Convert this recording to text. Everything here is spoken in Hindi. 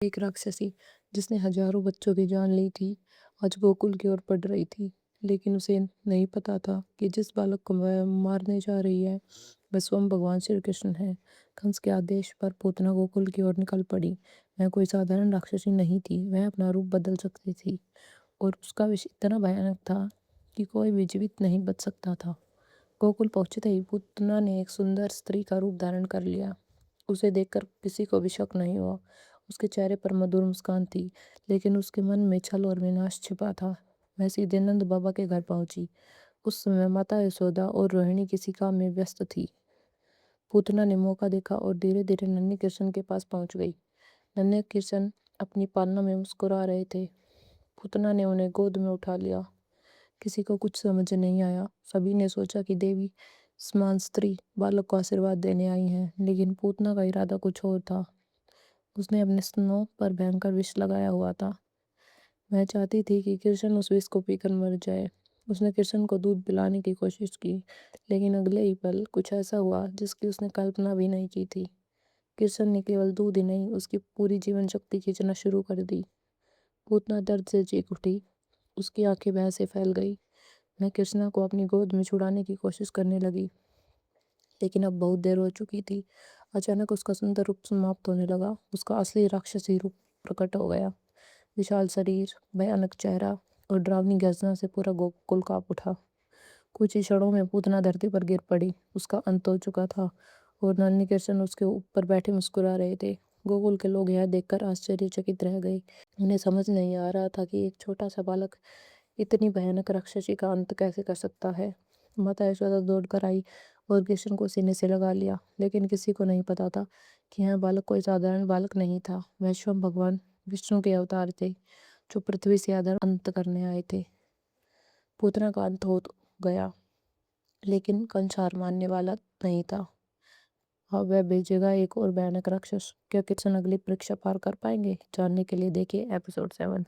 एक राक्षसी जिसने हजारों बच्चों की जान ली थी आज गोकुल की ओर बढ़ रही थी। लेकिन उसे नहीं पता था कि जिस बालक को वह मारने जा रही है वह स्वयं भगवान श्री कृष्ण है। कंस के आदेश पर पूतना गोकुल की ओर निकल पड़ी। वह कोई साधारण राक्षसी नहीं थी, वह अपना रूप बदल सकती थी और उसका विष इतना भयानक था कि कोई भी जीवित नहीं बच सकता था। गोकुल पहुंचते ही पूतना ने एक सुंदर स्त्री का रूप धारण कर लिया। उसे देखकर किसी को भी शक नहीं हुआ। उसके चेहरे पर मधुर मुस्कान थी, लेकिन उसके मन में छल और विनाश छिपा था। वह सीधे नंद बाबा के घर पहुंची। उस समय माता यशोदा और रोहिणी किसी काम में व्यस्त थी। पूतना ने मौका देखा और धीरे धीरे नन्ही कृष्ण के पास पहुंच गई। नन्हे कृष्ण अपनी पालना में मुस्कुरा रहे थे। पूतना ने उन्हें गोद में उठा लिया। किसी को कुछ समझ नहीं आया। सभी ने सोचा कि देवी समान स्त्री बालक को आशीर्वाद देने आई है, लेकिन पूतना का इरादा कुछ और था। उसने अपने स्तनों पर भयंकर विष लगाया हुआ था। वह चाहती थी कि कृष्ण उस विष को पीकर मर जाए। उसने कृष्ण को दूध पिलाने की कोशिश की, लेकिन अगले ही पल कुछ ऐसा हुआ जिसकी उसने कल्पना भी नहीं की थी। कृष्ण ने केवल दूध ही नहीं, उसकी पूरी जीवन शक्ति खींचना शुरू कर दी। पूतना दर्द से चीख उठी। उसकी आंखें भय से फैल गई। वह कृष्णा को अपनी गोद में छुड़ाने की कोशिश करने लगी, लेकिन अब बहुत देर हो चुकी थी। अचानक उसका सुंदर रूप समाप्त होने लगा। उसका असली राक्षसी रूप प्रकट हो गया। विशाल शरीर, भयानक चेहरा और डरावनी गर्जना से पूरा गोकुल कांप उठा। कुछ ही क्षणों में पूतना धरती पर गिर पड़ी। उसका अंत हो चुका था और नन्ही कृष्ण उसके ऊपर बैठे मुस्कुरा रहे थे। गोकुल के लोग यह देखकर आश्चर्यचकित रह गए। उन्हें समझ नहीं आ रहा था कि एक छोटा सा बालक इतनी भयानक राक्षसी का अंत कैसे कर सकता है। माता यशोदा दौड़कर आई और कृष्ण को सीने से लगा लिया, लेकिन किसी को नहीं पता था कि यह बालक कोई साधारण बालक नहीं था। वह स्वयं भगवान विष्णु के अवतार थे, जो पृथ्वी से अधर्म अंत करने आए थे। पूतना का अंत हो गया, लेकिन कंस हार मानने वाला नहीं था। अब वह भेजेगा एक और भयानक राक्षस। क्या कृष्ण अगली परीक्षा पार कर पाएंगे? जानने के लिए देखिए एपिसोड 7।